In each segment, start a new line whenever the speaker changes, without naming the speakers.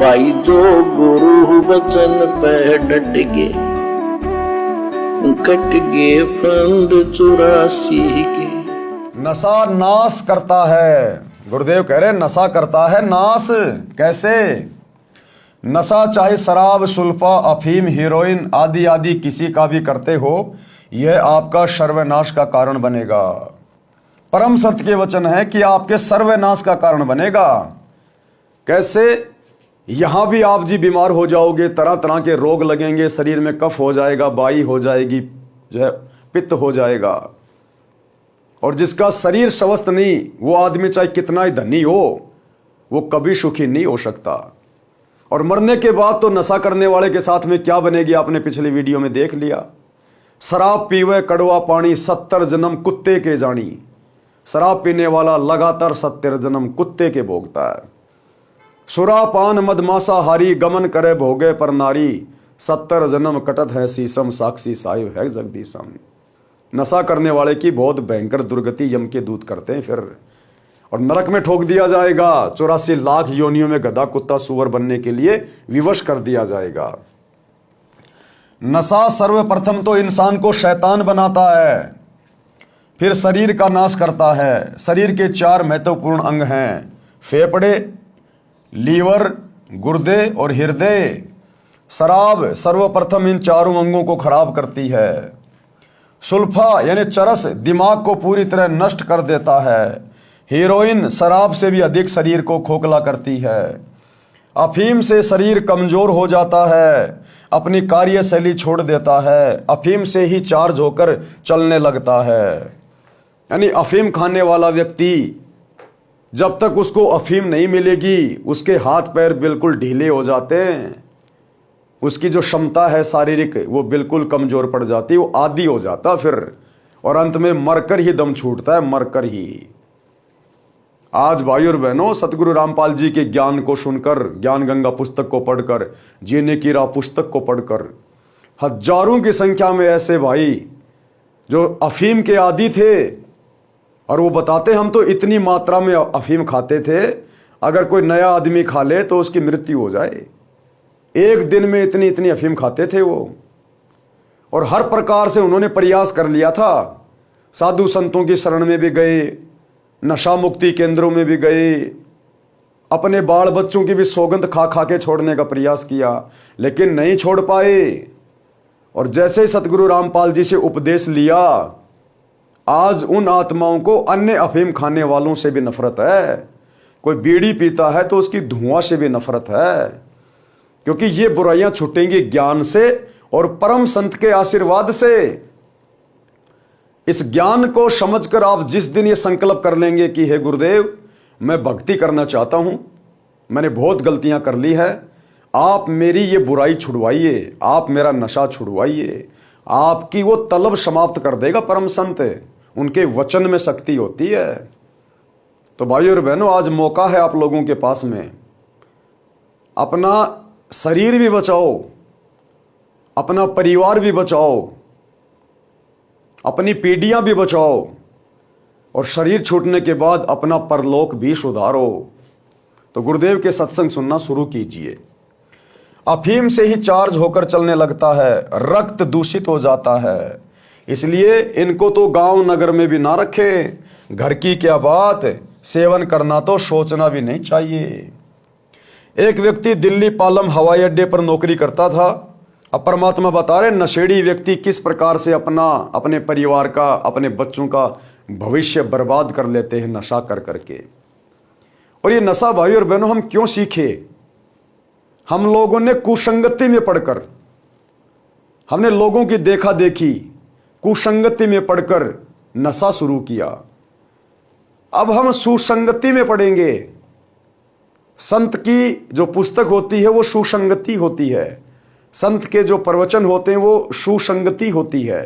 भाई जो गुरु बचन पे डट गे, कट गे फंद 84 के।
नशा नाश करता है। गुरुदेव कह रहे नशा करता है नाश। कैसे? नशा चाहे शराब, सुल्फा, अफीम, हीरोइन आदि आदि किसी का भी करते हो, यह आपका सर्वनाश का कारण बनेगा। परम सत्य के वचन है कि आपके सर्वनाश का कारण बनेगा। कैसे? यहां भी आप जी बीमार हो जाओगे, तरह तरह के रोग लगेंगे, शरीर में कफ हो जाएगा, बाई हो जाएगी, जो है पित्त हो जाएगा। और जिसका शरीर स्वस्थ नहीं, वो आदमी चाहे कितना ही धनी हो, वो कभी सुखी नहीं हो सकता। और मरने के बाद तो नशा करने वाले के साथ में क्या बनेगी, आपने पिछली वीडियो में देख लिया। शराब पीवे कड़वा पानी, 70 जन्म कुत्ते के जानी। शराब पीने वाला लगातार 70 जन्म कुत्ते के भोगता है। सुरापान मदमासाहारी, गमन करे भोगे पर नारी। 70 जन्म कटत है शीशम, साक्षी साहिब है जगदीशम। नशा करने वाले की बहुत भयंकर दुर्गति यम के दूत करते हैं फिर, और नरक में ठोक दिया जाएगा। 84 लाख योनियों में गधा कुत्ता सुअर बनने के लिए विवश कर दिया जाएगा। नशा सर्वप्रथम तो इंसान को शैतान बनाता है, फिर शरीर का नाश करता है। शरीर के 4 महत्वपूर्ण अंग हैं, फेफड़े, लीवर, गुर्दे और हृदय। शराब सर्वप्रथम इन चारों अंगों को खराब करती है। सुल्फा यानी चरस दिमाग को पूरी तरह नष्ट कर देता है। हीरोइन शराब से भी अधिक शरीर को खोखला करती है। अफीम से शरीर कमजोर हो जाता है, अपनी कार्यशैली छोड़ देता है। अफीम से ही चार्ज होकर चलने लगता है। यानी अफीम खाने वाला व्यक्ति जब तक उसको अफीम नहीं मिलेगी, उसके हाथ पैर बिल्कुल ढीले हो जाते हैं। उसकी जो क्षमता है शारीरिक, वो बिल्कुल कमजोर पड़ जाती है, वो आदी हो जाता फिर, और अंत में मरकर ही दम छूटता है, मरकर ही। आज भाई और बहनों, सतगुरु रामपाल जी के ज्ञान को सुनकर, ज्ञान गंगा पुस्तक को पढ़कर, जीने की राह पुस्तक को पढ़कर, हजारों की संख्या में ऐसे भाई जो अफीम के आदी थे, और वो बताते हम तो इतनी मात्रा में अफीम खाते थे, अगर कोई नया आदमी खा ले तो उसकी मृत्यु हो जाए। एक दिन में इतनी इतनी अफीम खाते थे वो, और हर प्रकार से उन्होंने प्रयास कर लिया था। साधु संतों की शरण में भी गए, नशा मुक्ति केंद्रों में भी गए, अपने बाल बच्चों की भी सौगंध खा खा के छोड़ने का प्रयास किया, लेकिन नहीं छोड़ पाए। और जैसे ही सतगुरु रामपाल जी से उपदेश लिया, आज उन आत्माओं को अन्य अफीम खाने वालों से भी नफरत है। कोई बीड़ी पीता है तो उसकी धुआं से भी नफरत है, क्योंकि ये बुराइयां छूटेंगी ज्ञान से और परम संत के आशीर्वाद से। इस ज्ञान को समझकर आप जिस दिन ये संकल्प कर लेंगे कि हे गुरुदेव, मैं भक्ति करना चाहता हूं, मैंने बहुत गलतियां कर ली है, आप मेरी ये बुराई छुड़वाइए, आप मेरा नशा छुड़वाइए, आपकी वो तलब समाप्त कर देगा परम संत। उनके वचन में शक्ति होती है। तो भाइयों और बहनों, आज मौका है आप लोगों के पास में, अपना शरीर भी बचाओ, अपना परिवार भी बचाओ, अपनी पीढ़ियां भी बचाओ, और शरीर छूटने के बाद अपना परलोक भी सुधारो। तो गुरुदेव के सत्संग सुनना शुरू कीजिए। अफीम से ही चार्ज होकर चलने लगता है, रक्त दूषित हो जाता है, इसलिए इनको तो गांव नगर में भी ना रखे। घर की क्या बात, सेवन करना तो सोचना भी नहीं चाहिए। एक व्यक्ति दिल्ली पालम हवाई अड्डे पर नौकरी करता था। अब परमात्मा बता रहे नशेड़ी व्यक्ति किस प्रकार से अपने परिवार का, अपने बच्चों का भविष्य बर्बाद कर लेते हैं नशा कर करके। और ये नशा भाई और बहनों हम क्यों सीखे? हम लोगों ने कुसंगति में पढ़कर, हमने लोगों की देखा देखी कुसंगति में पढ़कर नशा शुरू किया। अब हम सुसंगति में पढ़ेंगे। संत की जो पुस्तक होती है वो सुसंगति होती है, संत के जो प्रवचन होते हैं वो सुसंगति होती है।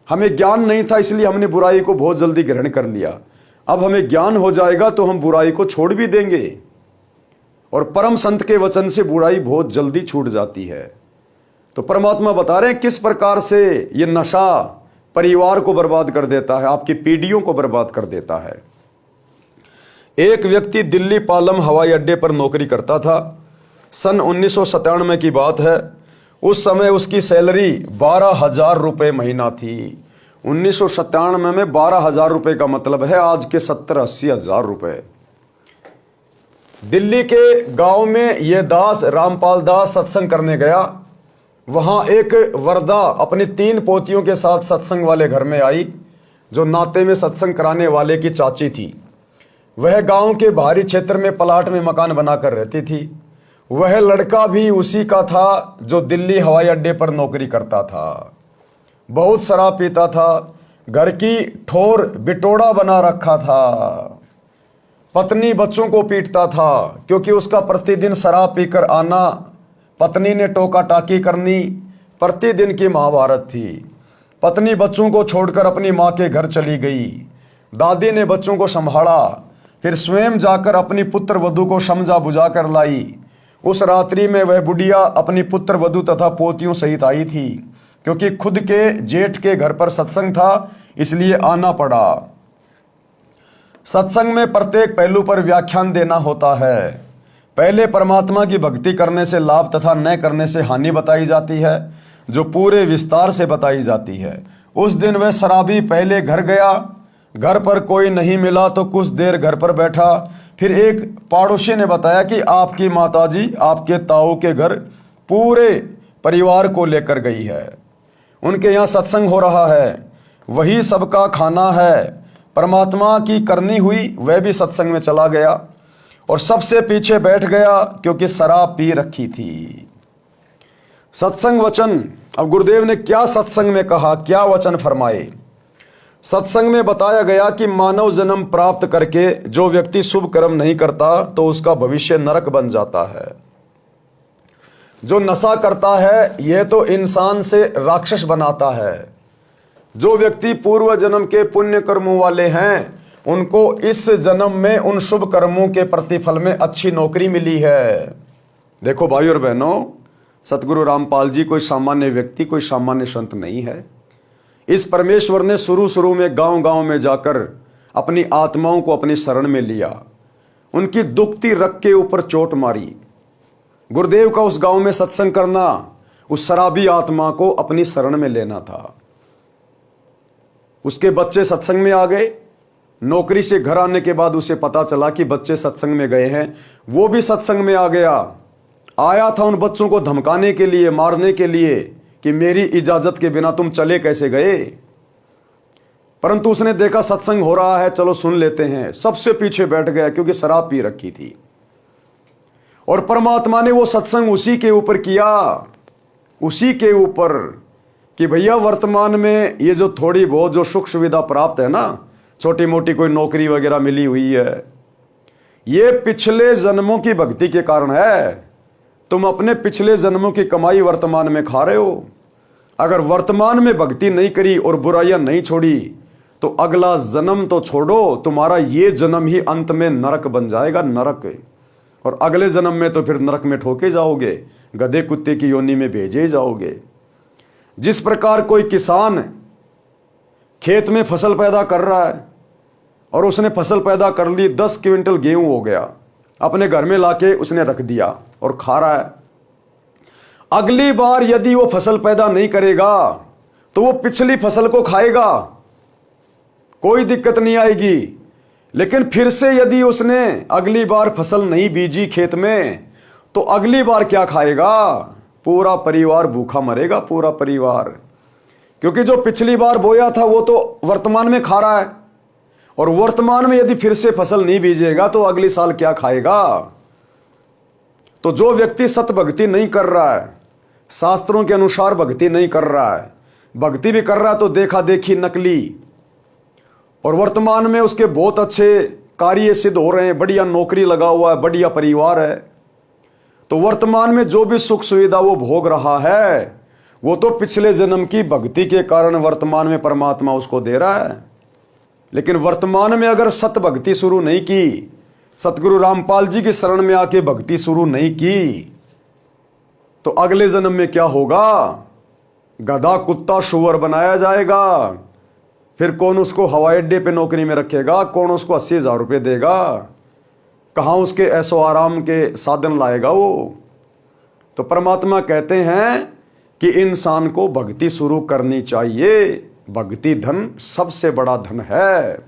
हमें ज्ञान नहीं था, इसलिए हमने बुराई को बहुत जल्दी ग्रहण कर लिया। अब हमें ज्ञान हो जाएगा तो हम बुराई को छोड़ भी देंगे, और परम संत के वचन से बुराई बहुत जल्दी छूट जाती है। तो परमात्मा बता रहे हैं किस प्रकार से ये नशा परिवार को बर्बाद कर देता है, आपकी पीढ़ियों को बर्बाद कर देता है। एक व्यक्ति दिल्ली पालम हवाई अड्डे पर नौकरी करता था। सन 1997 की बात है। उस समय उसकी सैलरी 12,000 रुपये महीना थी। 1997 में 12,000 रुपये का मतलब है आज के 70-80 हज़ार रुपये। दिल्ली के गांव में यह दास रामपाल दास सत्संग करने गया। वहां एक वरदा अपनी 3 पोतियों के साथ सत्संग वाले घर में आई, जो नाते में सत्संग कराने वाले की चाची थी। वह गांव के बाहरी क्षेत्र में प्लाट में मकान बनाकर रहती थी। वह लड़का भी उसी का था जो दिल्ली हवाई अड्डे पर नौकरी करता था। बहुत शराब पीता था, घर की ठोर बिटोड़ा बना रखा था। पत्नी बच्चों को पीटता था क्योंकि उसका प्रतिदिन शराब पीकर आना, पत्नी ने टोका टाकी करनी, प्रतिदिन की महाभारत थी। पत्नी बच्चों को छोड़कर अपनी माँ के घर चली गई। दादी ने बच्चों को संभाला, फिर स्वयं जाकर अपनी पुत्र वधू को समझा बुझा कर लाई। उस रात्रि में वह बुढ़िया अपनी पुत्र वधू तथा पोतियों सहित आई थी। क्योंकि खुद के जेठ के घर पर सत्संग था, इसलिए आना पड़ा। सत्संग में प्रत्येक पहलू पर व्याख्यान देना होता है। पहले परमात्मा की भक्ति करने से लाभ तथा न करने से हानि बताई जाती है, जो पूरे विस्तार से बताई जाती है। उस दिन वह शराबी पहले घर गया। घर पर कोई नहीं मिला तो कुछ देर घर पर बैठा। फिर एक पड़ोसी ने बताया कि आपकी माताजी आपके ताऊ के घर पूरे परिवार को लेकर गई है, उनके यहाँ सत्संग हो रहा है, वही सबका खाना है। परमात्मा की करनी हुई, वह भी सत्संग में चला गया और सबसे पीछे बैठ गया क्योंकि शराब पी रखी थी। सत्संग वचन। अब गुरुदेव ने क्या सत्संग में कहा, क्या वचन फरमाए। सत्संग में बताया गया कि मानव जन्म प्राप्त करके जो व्यक्ति शुभ कर्म नहीं करता तो उसका भविष्य नरक बन जाता है। जो नशा करता है यह तो इंसान से राक्षस बनाता है। जो व्यक्ति पूर्व जन्म के पुण्य कर्मों वाले हैं, उनको इस जन्म में उन शुभ कर्मों के प्रतिफल में अच्छी नौकरी मिली है। देखो भाई और बहनों, सतगुरु रामपाल जी कोई सामान्य व्यक्ति, कोई सामान्य संत नहीं है। इस परमेश्वर ने शुरू में गांव में जाकर अपनी आत्माओं को अपनी शरण में लिया, उनकी दुखती रग के ऊपर चोट मारी। गुरुदेव का उस गांव में सत्संग करना, उस शराबी आत्मा को अपनी शरण में लेना था। उसके बच्चे सत्संग में आ गए। नौकरी से घर आने के बाद उसे पता चला कि बच्चे सत्संग में गए हैं। वो भी सत्संग में आ गया। आया था उन बच्चों को धमकाने के लिए, मारने के लिए कि मेरी इजाजत के बिना तुम चले कैसे गए। परंतु उसने देखा सत्संग हो रहा है, चलो सुन लेते हैं। सबसे पीछे बैठ गया क्योंकि शराब पी रखी थी। और परमात्मा ने वो सत्संग उसी के ऊपर किया, उसी के ऊपर कि भैया वर्तमान में ये जो थोड़ी बहुत जो सुख सुविधा प्राप्त है ना, छोटी मोटी कोई नौकरी वगैरह मिली हुई है, ये पिछले जन्मों की भक्ति के कारण है। तुम अपने पिछले जन्मों की कमाई वर्तमान में खा रहे हो। अगर वर्तमान में भक्ति नहीं करी और बुराइयां नहीं छोड़ी तो अगला जन्म तो छोड़ो, तुम्हारा ये जन्म ही अंत में नरक बन जाएगा, नरक। और अगले जन्म में तो फिर नरक में ठोके जाओगे, गधे कुत्ते की योनि में भेजे जाओगे। जिस प्रकार कोई किसान खेत में फसल पैदा कर रहा है और उसने फसल पैदा कर ली, 10 क्विंटल गेहूं हो गया, अपने घर में लाके उसने रख दिया और खा रहा है। अगली बार यदि वो फसल पैदा नहीं करेगा तो वो पिछली फसल को खाएगा, कोई दिक्कत नहीं आएगी। लेकिन फिर से यदि उसने अगली बार फसल नहीं बीजी खेत में, तो अगली बार क्या खाएगा? पूरा परिवार भूखा मरेगा, पूरा परिवार। क्योंकि जो पिछली बार बोया था वो तो वर्तमान में खा रहा है, और वर्तमान में यदि फिर से फसल नहीं बीजेगा तो अगले साल क्या खाएगा? तो जो व्यक्ति सत भक्ति नहीं कर रहा है, शास्त्रों के अनुसार भक्ति नहीं कर रहा है, भक्ति भी कर रहा है तो देखा देखी नकली, और वर्तमान में उसके बहुत अच्छे कार्य सिद्ध हो रहे हैं, बढ़िया नौकरी लगा हुआ है, बढ़िया परिवार है, तो वर्तमान में जो भी सुख सुविधा वो भोग रहा है वो तो पिछले जन्म की भक्ति के कारण वर्तमान में परमात्मा उसको दे रहा है। लेकिन वर्तमान में अगर सत भक्ति शुरू नहीं की, सतगुरु रामपाल जी की शरण में आके भक्ति शुरू नहीं की, तो अगले जन्म में क्या होगा? गधा कुत्ता सुअर बनाया जाएगा। फिर कौन उसको हवाई अड्डे पे नौकरी में रखेगा? कौन उसको 80,000 रुपये देगा? कहाँ उसके ऐसो आराम के साधन लाएगा वो। तो परमात्मा कहते हैं कि इंसान को भक्ति शुरू करनी चाहिए, भक्ति धन सबसे बड़ा धन है।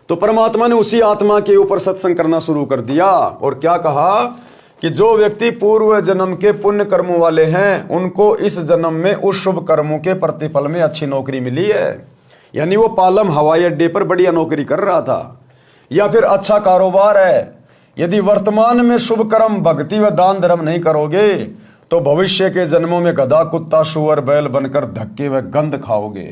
तो परमात्मा ने उसी आत्मा के ऊपर सत्संग करना शुरू कर दिया और क्या कहा कि जो व्यक्ति पूर्व जन्म के पुण्य कर्मों वाले हैं उनको इस जन्म में उस शुभ कर्मों के प्रतिफल में अच्छी नौकरी मिली है। यानी वो पालम हवाई अड्डे पर बढ़िया नौकरी कर रहा था या फिर अच्छा कारोबार है। यदि वर्तमान में शुभ कर्म भक्ति व दान धर्म नहीं करोगे तो भविष्य के जन्मों में गधा कुत्ता सुअर बैल बनकर धक्के व गंध खाओगे।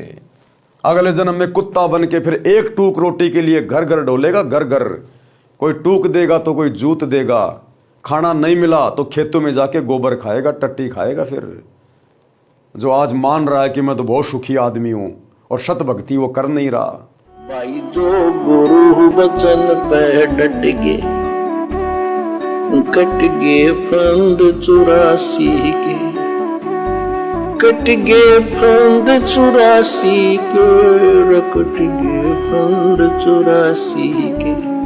अगले जन्म में कुत्ता बन के फिर एक टूक रोटी के लिए घर घर डोलेगा, घर घर कोई टूक देगा तो कोई जूत देगा, खाना नहीं मिला तो खेतों में जाके गोबर खाएगा, टट्टी खाएगा। फिर जो आज मान रहा है कि मैं तो बहुत सुखी आदमी हूं और सत भक्ति वो कर नहीं रहा।
भाई जो गुरु बचन पे डट गे, कट गे फंद 84 के, कट गे फंद 84 के, कट गे फंद 84 के।